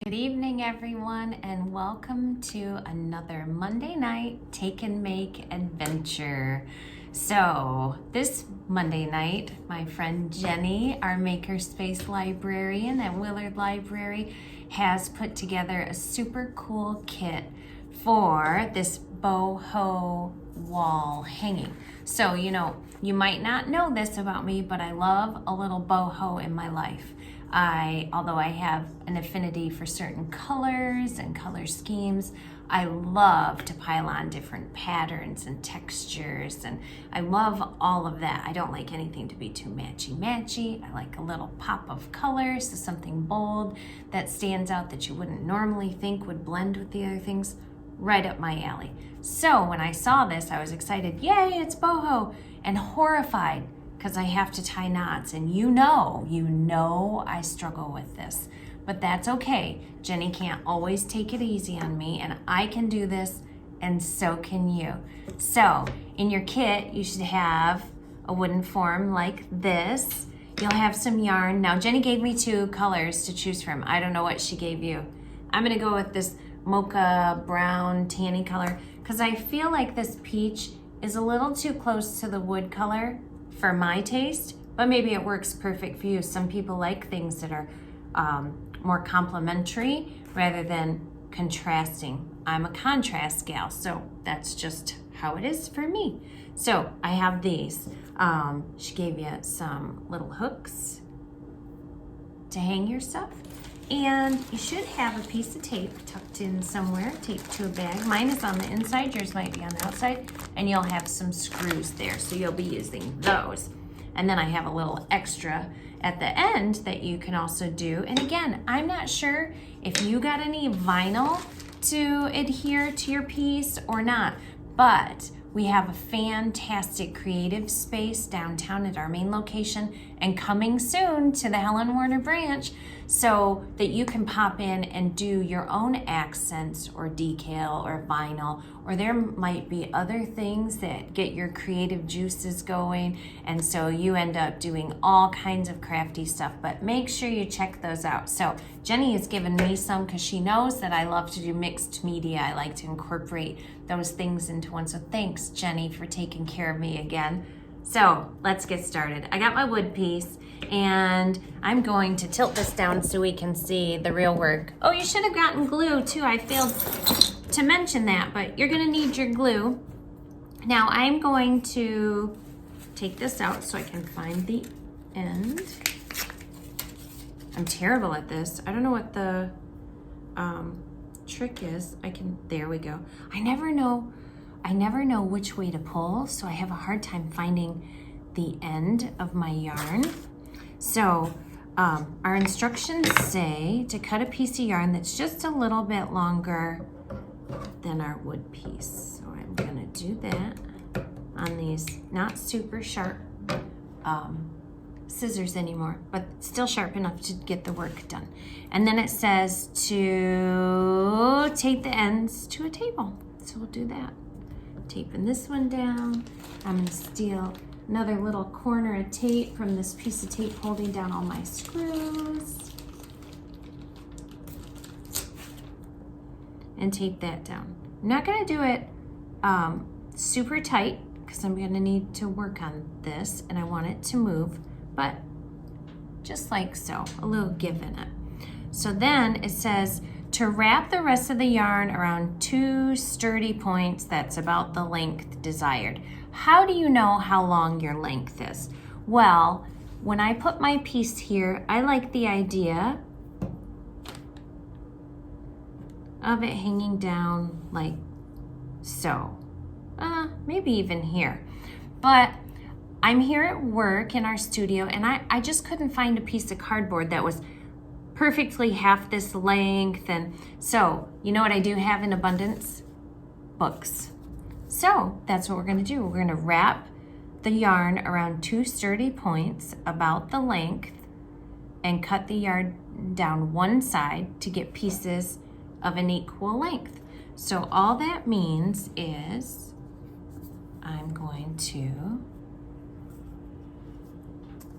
Good evening, everyone, and welcome to another Monday night take and make adventure. So this Monday night, my friend Jenny, our Makerspace librarian at Willard Library, has put together a super cool kit for this boho wall hanging. So, you might not know this about me, but I love a little boho in my life. Although I have an affinity for certain colors and color schemes, I love to pile on different patterns and textures, and I love all of that. I don't like anything to be too matchy-matchy. I like a little pop of color, so something bold that stands out that you wouldn't normally think would blend with the other things. Right up my alley. So when I saw this, I was excited, yay, it's boho, and horrified because I have to tie knots, and you know I struggle with this, but that's okay. Jenny can't always take it easy on me, and I can do this, and so can you. So in your kit, you should have a wooden form like this. You'll have some yarn. Now Jenny gave me two colors to choose from. I don't know what she gave you. I'm gonna go with this mocha brown tanny color because I feel like this peach is a little too close to the wood color for my taste, but maybe it works perfect for you. Some people like things that are more complementary rather than contrasting. I'm a contrast gal, so that's just how it is for me. So I have these. She gave you some little hooks to hang your stuff. And you should have a piece of tape tucked in somewhere, taped to a bag. Mine is on the inside, yours might be on the outside, and you'll have some screws there, so you'll be using those. And then I have a little extra at the end that you can also do. And again, I'm not sure if you got any vinyl to adhere to your piece or not, but we have a fantastic creative space downtown at our main location and coming soon to the Helen Warner branch so that you can pop in and do your own accents or decal or vinyl, or there might be other things that get your creative juices going, and so you end up doing all kinds of crafty stuff, but make sure you check those out. So Jenny has given me some because she knows that I love to do mixed media. I like to incorporate those things into one, so thanks Jenny for taking care of me again. So let's get started. I got my wood piece and I'm going to tilt this down so we can see the real work. Oh, you should have gotten glue too. I failed to mention that, but you're gonna need your glue. Now I'm going to take this out so I can find the end. I'm terrible at this. I don't know what the trick is. There we go. I never know which way to pull, so I have a hard time finding the end of my yarn. So our instructions say to cut a piece of yarn that's just a little bit longer than our wood piece. So I'm gonna do that on these not super sharp scissors anymore, but still sharp enough to get the work done. And then it says to tape the ends to a table. So we'll do that. Taping this one down. I'm gonna steal another little corner of tape from this piece of tape holding down all my screws. And tape that down. I'm not gonna do it super tight because I'm gonna need to work on this and I want it to move, but just like so, a little give in it. So then it says to wrap the rest of the yarn around 2 sturdy points that's about the length desired. How do you know how long your length is? Well, when I put my piece here, I like the idea of it hanging down like so. Maybe even here. But I'm here at work in our studio and I just couldn't find a piece of cardboard that was perfectly half this length. And so, you know what I do have in abundance? Books. So that's what we're gonna do. We're gonna wrap the yarn around 2 sturdy points about the length and cut the yarn down one side to get pieces of an equal length. So all that means is I'm going to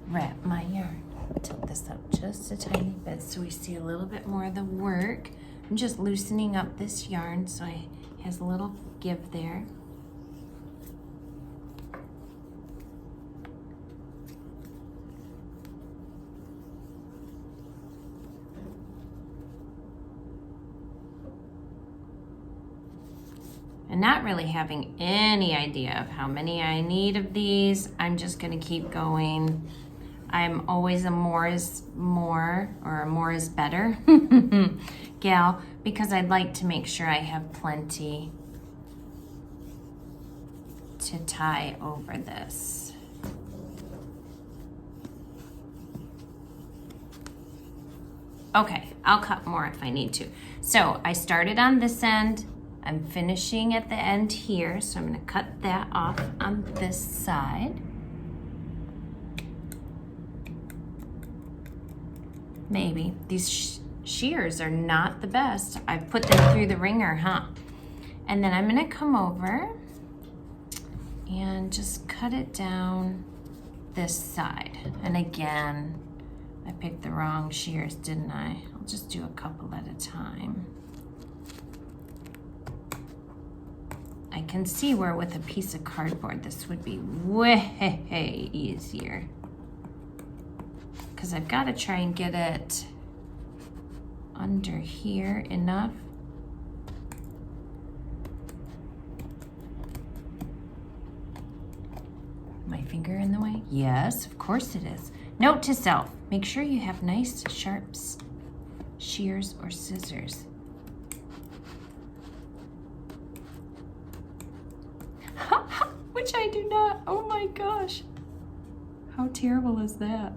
wrap my yarn. tilt this up just a tiny bit so we see a little bit more of the work. I'm just loosening up this yarn so it has a little give there. And not really having any idea of how many I need of these, I'm just gonna keep going. I'm always a more is more, or a more is better gal, because I'd like to make sure I have plenty to tie over this. Okay, I'll cut more if I need to. So I started on this end, I'm finishing at the end here, so I'm gonna cut that off on this side. Maybe. These shears are not the best. I've put them through the ringer, huh? And then I'm gonna come over and just cut it down this side. And again, I picked the wrong shears, didn't I? I'll just do a couple at a time. I can see where with a piece of cardboard this would be way easier, because I've got to try and get it under here enough. My finger in the way? Yes, of course it is. Note to self, make sure you have nice sharp shears or scissors. Which I do not. Oh my gosh. How terrible is that?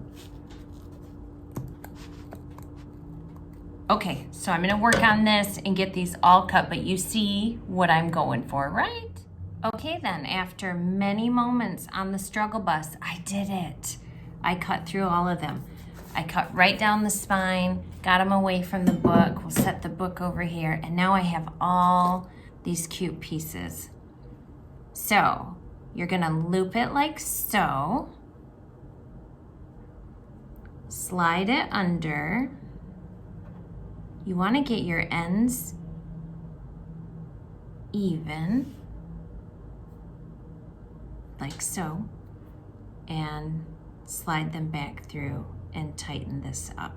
Okay, so I'm gonna work on this and get these all cut, but you see what I'm going for, right? Okay then, after many moments on the struggle bus, I did it. I cut through all of them. I cut right down the spine, got them away from the book. We'll set the book over here, and now I have all these cute pieces. So, you're gonna loop it like so, slide it under. You wanna get your ends even, like so, and slide them back through and tighten this up.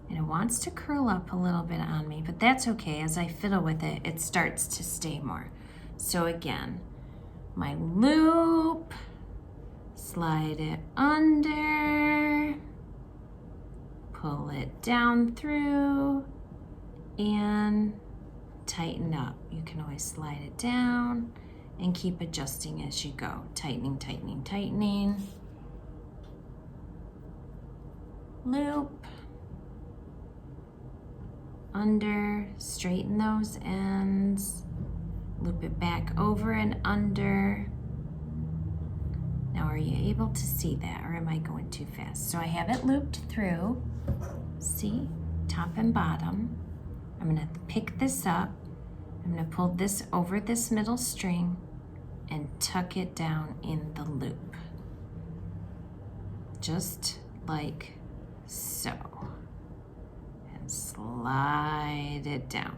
And it wants to curl up a little bit on me, but that's okay. As I fiddle with it, it starts to stay more. So again, my loop, slide it under, pull it down through, and tighten up. You can always slide it down and keep adjusting as you go. Tightening, tightening, tightening. Loop, under, straighten those ends, loop it back over and under. Now, are you able to see that, or am I going too fast? So I have it looped through, see, top and bottom. I'm gonna pick this up, I'm gonna pull this over this middle string and tuck it down in the loop, just like so. Slide it down.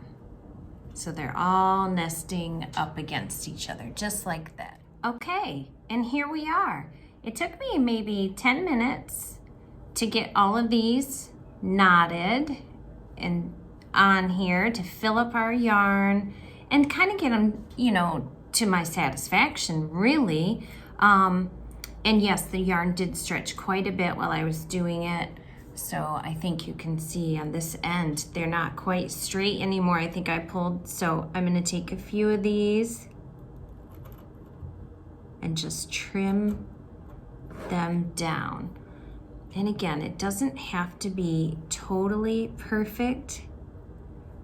So they're all nesting up against each other, just like that. Okay, and here we are. It took me maybe 10 minutes to get all of these knotted and on here to fill up our yarn and kind of get them, you know, to my satisfaction, really. And yes, the yarn did stretch quite a bit while I was doing it. So I think you can see on this end, they're not quite straight anymore. I think I pulled, so I'm gonna take a few of these and just trim them down. And again, it doesn't have to be totally perfect.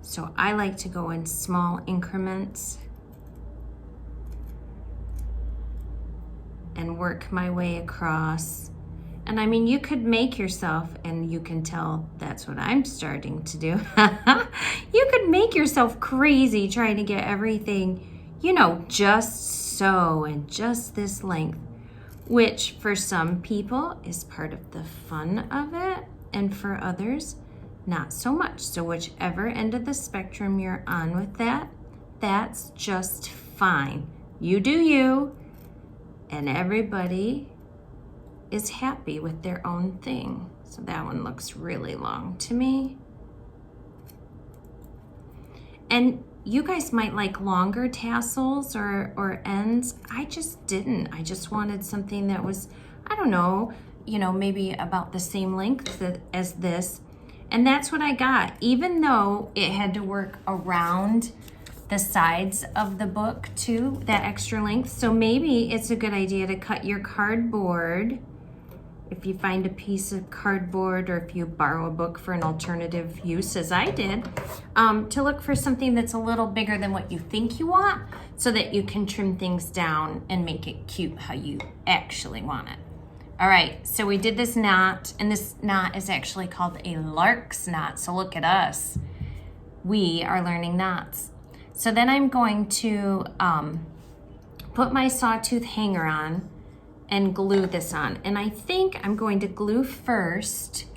So I like to go in small increments and work my way across. And I mean, you could make yourself, and you can tell that's what I'm starting to do. You could make yourself crazy trying to get everything, you know, just so and just this length, which for some people is part of the fun of it, and for others, not so much. So whichever end of the spectrum you're on with that, that's just fine. You do you, and everybody is happy with their own thing. So that one looks really long to me. And you guys might like longer tassels or ends. I just didn't. I just wanted something that was, I don't know, you know, maybe about the same length as this. And that's what I got, even though it had to work around the sides of the book too, that extra length. So maybe it's a good idea to cut your cardboard. If you find a piece of cardboard, or if you borrow a book for an alternative use, as I did, to look for something that's a little bigger than what you think you want, so that you can trim things down and make it cute how you actually want it. All right, so we did this knot, and this knot is actually called a lark's knot. So look at us. We are learning knots. So then I'm going to put my sawtooth hanger on and glue this on. And I think I'm going to glue first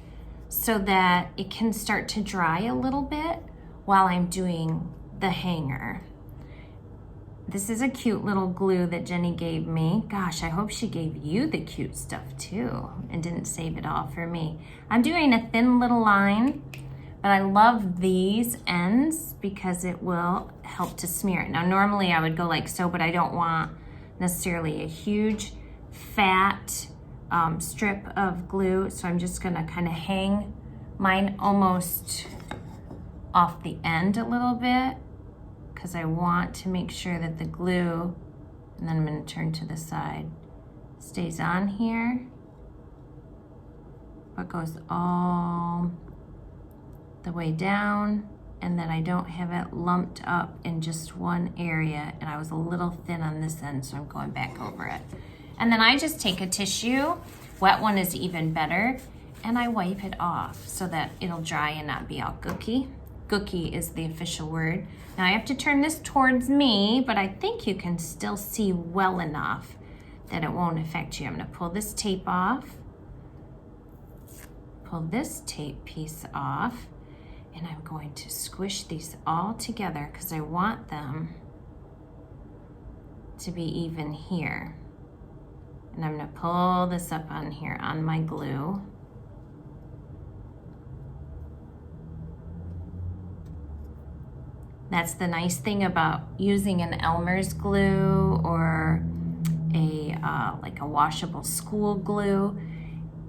so that it can start to dry a little bit while I'm doing the hanger. This is a cute little glue that Jenny gave me. Gosh, I hope she gave you the cute stuff too and didn't save it all for me. I'm doing a thin little line, but I love these ends because it will help to smear it. Now, normally I would go like so, but I don't want necessarily a huge fat strip of glue, so I'm just gonna kind of hang mine almost off the end a little bit, because I want to make sure that the glue, and then I'm gonna turn to the side, stays on here, but goes all the way down, and then I don't have it lumped up in just one area. And I was a little thin on this end, so I'm going back over it. And then I just take a tissue, wet one is even better, and I wipe it off so that it'll dry and not be all gooky. Gooky is the official word. Now I have to turn this towards me, but I think you can still see well enough that it won't affect you. I'm gonna pull this tape off, pull this tape piece off, and I'm going to squish these all together because I want them to be even here. And I'm gonna pull this up on here on my glue. That's the nice thing about using an Elmer's glue or a like a washable school glue,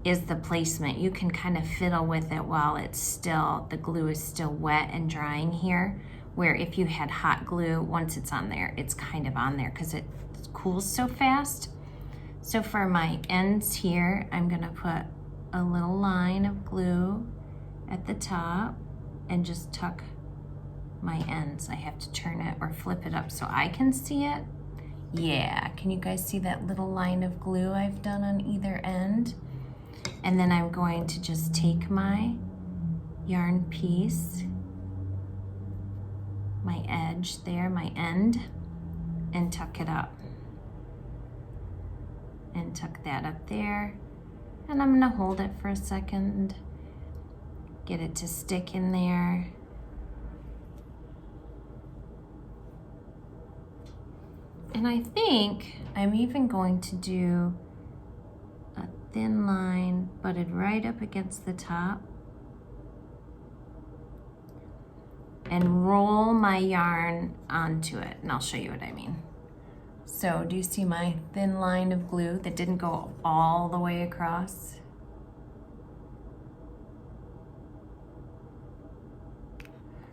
is the placement. You can kind of fiddle with it while it's still, the glue is still wet and drying here, where if you had hot glue, once it's on there, it's kind of on there because it cools so fast. So for my ends here, I'm gonna put a little line of glue at the top and just tuck my ends. I have to turn it or flip it up so I can see it. Yeah, can you guys see that little line of glue I've done on either end? And then I'm going to just take my yarn piece, my edge there, my end, and tuck it up. And tuck that up there. And I'm gonna hold it for a second, get it to stick in there. And I think I'm even going to do a thin line butted right up against the top and roll my yarn onto it. And I'll show you what I mean. So do you see my thin line of glue that didn't go all the way across?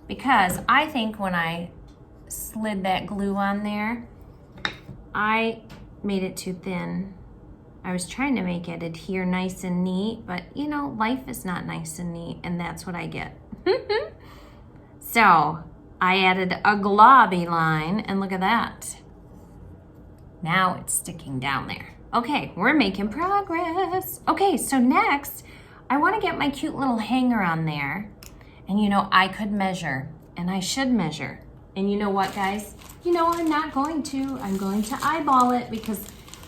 Because I think when I slid that glue on there, I made it too thin. I was trying to make it adhere nice and neat, but you know, life is not nice and neat, and that's what I get. So I added a globby line, and look at that. Now it's sticking down there. Okay, we're making progress. Okay, so next, I want to get my cute little hanger on there. And you know, I could measure, and I should measure. And you know what, guys? You know, I'm not going to. I'm going to eyeball it because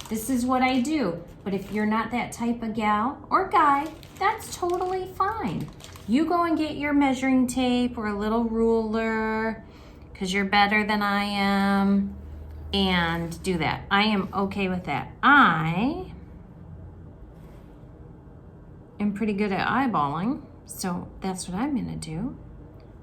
this is what I do. But if you're not that type of gal or guy, that's totally fine. You go and get your measuring tape or a little ruler because you're better than I am. And do that. I am okay with that. I am pretty good at eyeballing, so that's what I'm gonna do.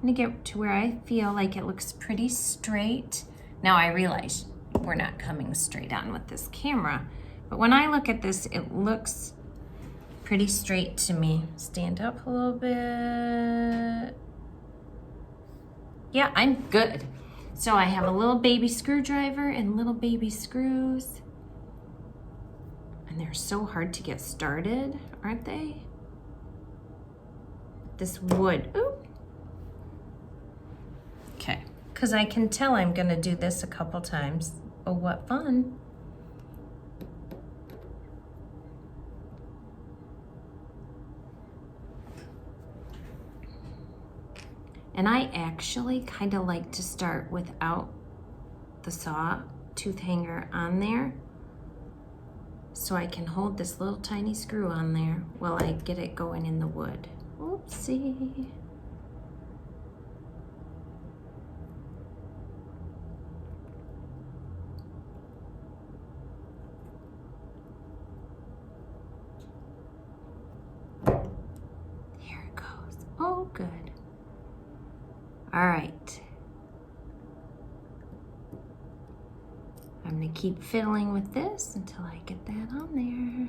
I'm gonna get to where I feel like it looks pretty straight. Now I realize we're not coming straight on with this camera, but when I look at this, it looks pretty straight to me. Stand up a little bit. Yeah, I'm good. So I have a little baby screwdriver and little baby screws. And they're so hard to get started, aren't they? This wood, ooh. Okay, because I can tell I'm gonna do this a couple times. Oh, what fun. And I actually kind of like to start without the saw tooth hanger on there so I can hold this little tiny screw on there while I get it going in the wood. Oopsie. There it goes. Oh, good. All right. I'm gonna keep fiddling with this until I get that on there.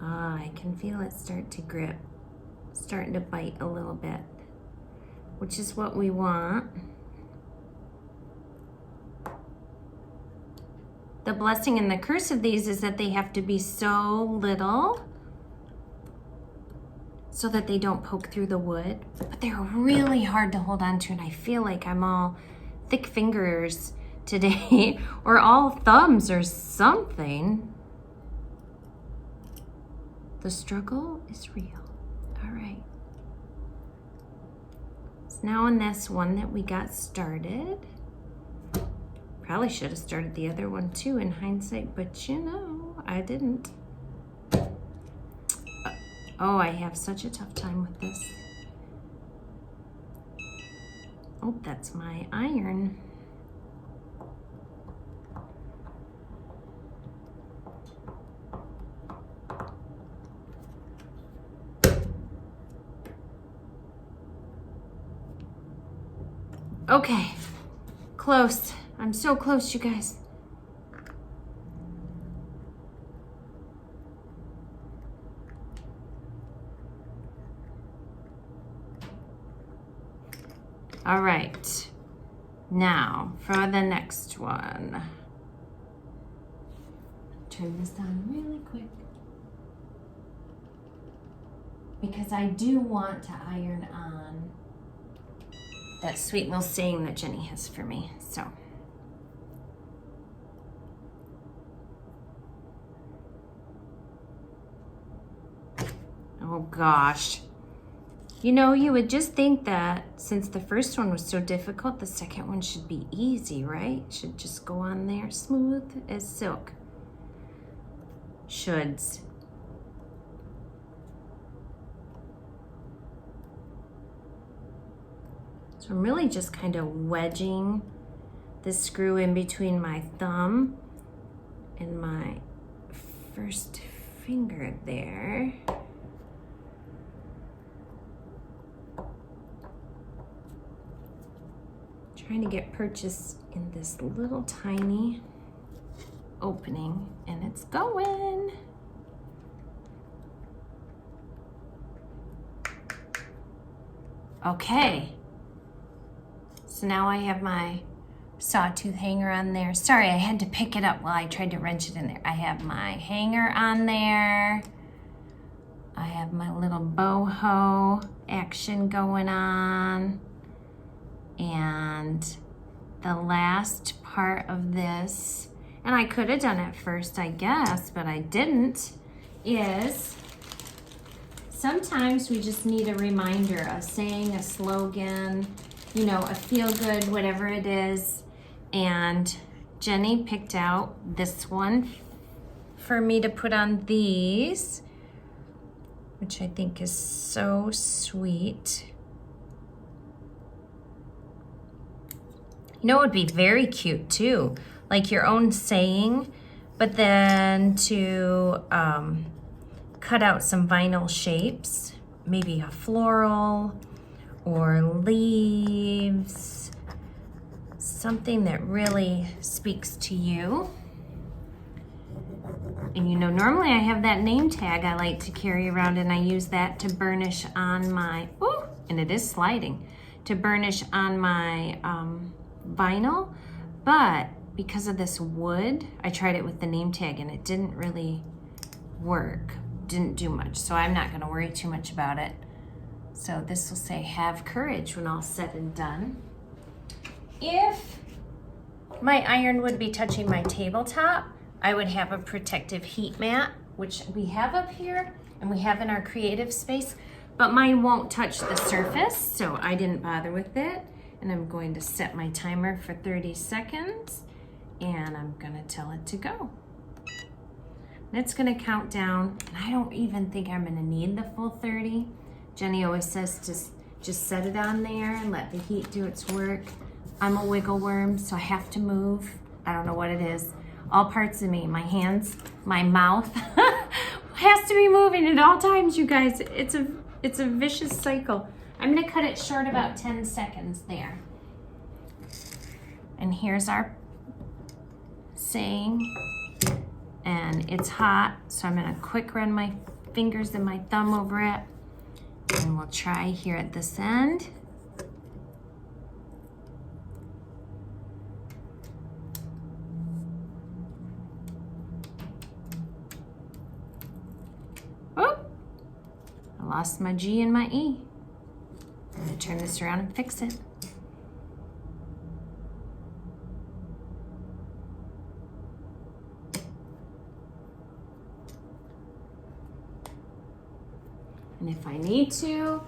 Ah, I can feel it start to grip, starting to bite a little bit, which is what we want. The blessing and the curse of these is that they have to be so little so that they don't poke through the wood, but they're really hard to hold on to, and I feel like I'm all thick fingers today or all thumbs or something. The struggle is real. All right. So now on this one that we got started, probably should have started the other one too in hindsight, but you know, I didn't. Oh, I have such a tough time with this. Oh, that's my iron. Okay, close. I'm so close, you guys. All right, now for the next one. Turn this on really quick because I do want to iron on that sweet little saying that Jenny has for me, so. Oh gosh. You know, you would just think that since the first one was so difficult, the second one should be easy, right? Should just go on there smooth as silk. Shoulds. So I'm really just kind of wedging the screw in between my thumb and my first finger there. Trying to get purchase in this little tiny opening, and it's going. Okay, so now I have my sawtooth hanger on there. Sorry, I had to pick it up while I tried to wrench it in there. I have my hanger on there. I have my little boho action going on. And the last part of this, and I could have done it first, I guess, but I didn't, is sometimes we just need a reminder of saying a slogan, you know, a feel good, whatever it is. And Jenny picked out this one for me to put on these, which I think is so sweet. You know, it would be very cute too, like your own saying, but then to cut out some vinyl shapes, maybe a floral or leaves, something that really speaks to you. And you know, normally I have that name tag I like to carry around, and I use that to burnish on my, ooh, and it is sliding, to burnish on my vinyl. But because of this wood, I tried it with the name tag and it didn't really work, didn't do much. So I'm not gonna worry too much about it. So this will say, have courage when all said and done. If my iron would be touching my tabletop, I would have a protective heat mat, which we have up here and we have in our creative space, but mine won't touch the surface, so I didn't bother with it. And I'm going to set my timer for 30 seconds and I'm gonna tell it to go. And it's gonna count down, and I don't even think I'm gonna need the full 30. Jenny always says just set it on there and let the heat do its work. I'm a wiggle worm, so I have to move. I don't know what it is. All parts of me, my hands, my mouth, has to be moving at all times, you guys. It's a vicious cycle. I'm gonna cut it short about 10 seconds there. And here's our saying, and it's hot, so I'm gonna quick run my fingers and my thumb over it, and we'll try here at this end. Oh, I lost my G and my E. I'm gonna turn this around and fix it. And if I need to,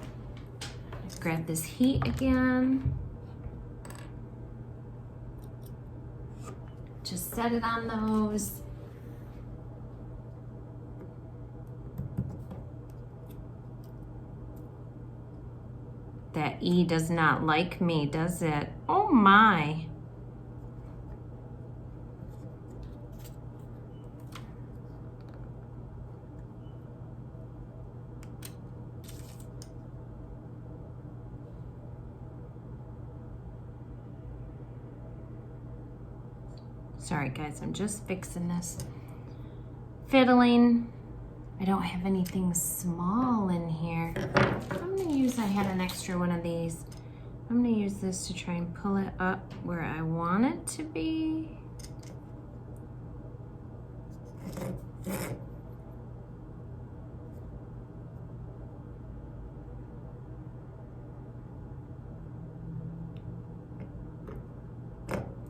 grab this heat again. Just set it on those. That E does not like me, does it? Oh my. Sorry guys, I'm just fixing this. Fiddling. I don't have anything small in here. I'm gonna use, I had an extra one of these. I'm gonna use this to try and pull it up where I want it to be.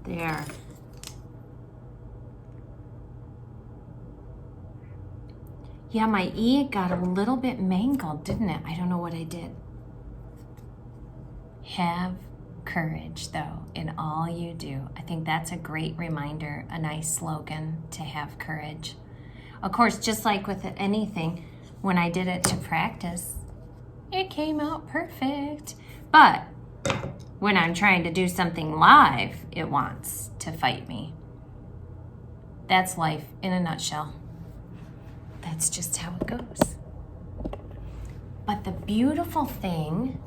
There. Yeah, my E got a little bit mangled, didn't it? I don't know what I did. Have courage, though, in all you do. I think that's a great reminder, a nice slogan, to have courage. Of course, just like with anything, when I did it to practice, it came out perfect. But when I'm trying to do something live, it wants to fight me. That's life in a nutshell. That's just how it goes. But the beautiful thing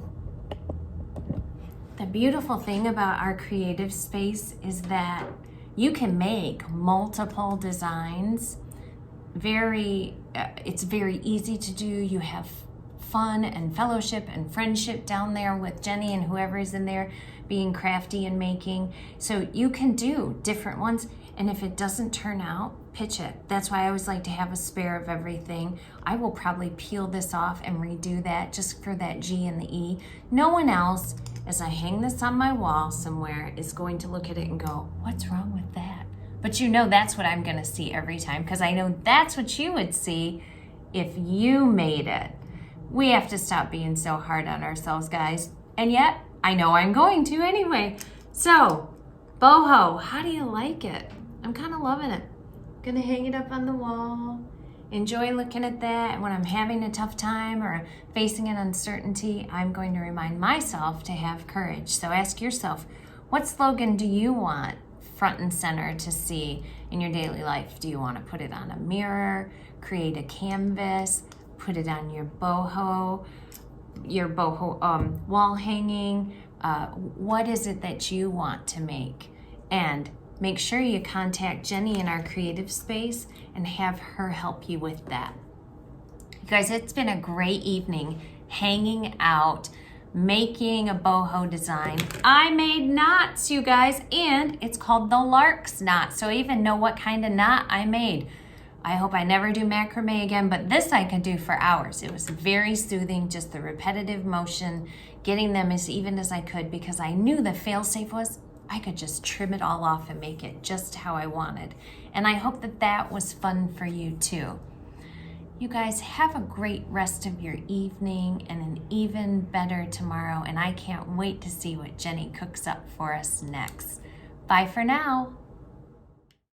about our creative space is that you can make multiple designs. It's very easy to do. You have fun and fellowship and friendship down there with Jenny and whoever is in there being crafty and making. So you can do different ones. And if it doesn't turn out, pitch it. That's why I always like to have a spare of everything. I will probably peel this off and redo that just for that G and the E. No one else, as I hang this on my wall somewhere, is going to look at it and go, what's wrong with that? But you know that's what I'm gonna see every time, because I know that's what you would see if you made it. We have to stop being so hard on ourselves, guys. And yet, I know I'm going to anyway. So, boho, how do you like it? I'm kind of loving it. Gonna hang it up on the wall. Enjoy looking at that. And when I'm having a tough time or facing an uncertainty, I'm going to remind myself to have courage. So ask yourself, what slogan do you want front and center to see in your daily life? Do you want to put it on a mirror, create a canvas, put it on your boho wall hanging? What is it that you want to make? And make sure you contact Jenny in our creative space and have her help you with that. You guys, it's been a great evening hanging out, making a boho design. I made knots, you guys, and it's called the Lark's knot. So I even know what kind of knot I made. I hope I never do macrame again, but this I could do for hours. It was very soothing, just the repetitive motion, getting them as even as I could, because I knew the fail-safe was I could just trim it all off and make it just how I wanted. And I hope that that was fun for you too. You guys have a great rest of your evening and an even better tomorrow. And I can't wait to see what Jenny cooks up for us next. Bye for now.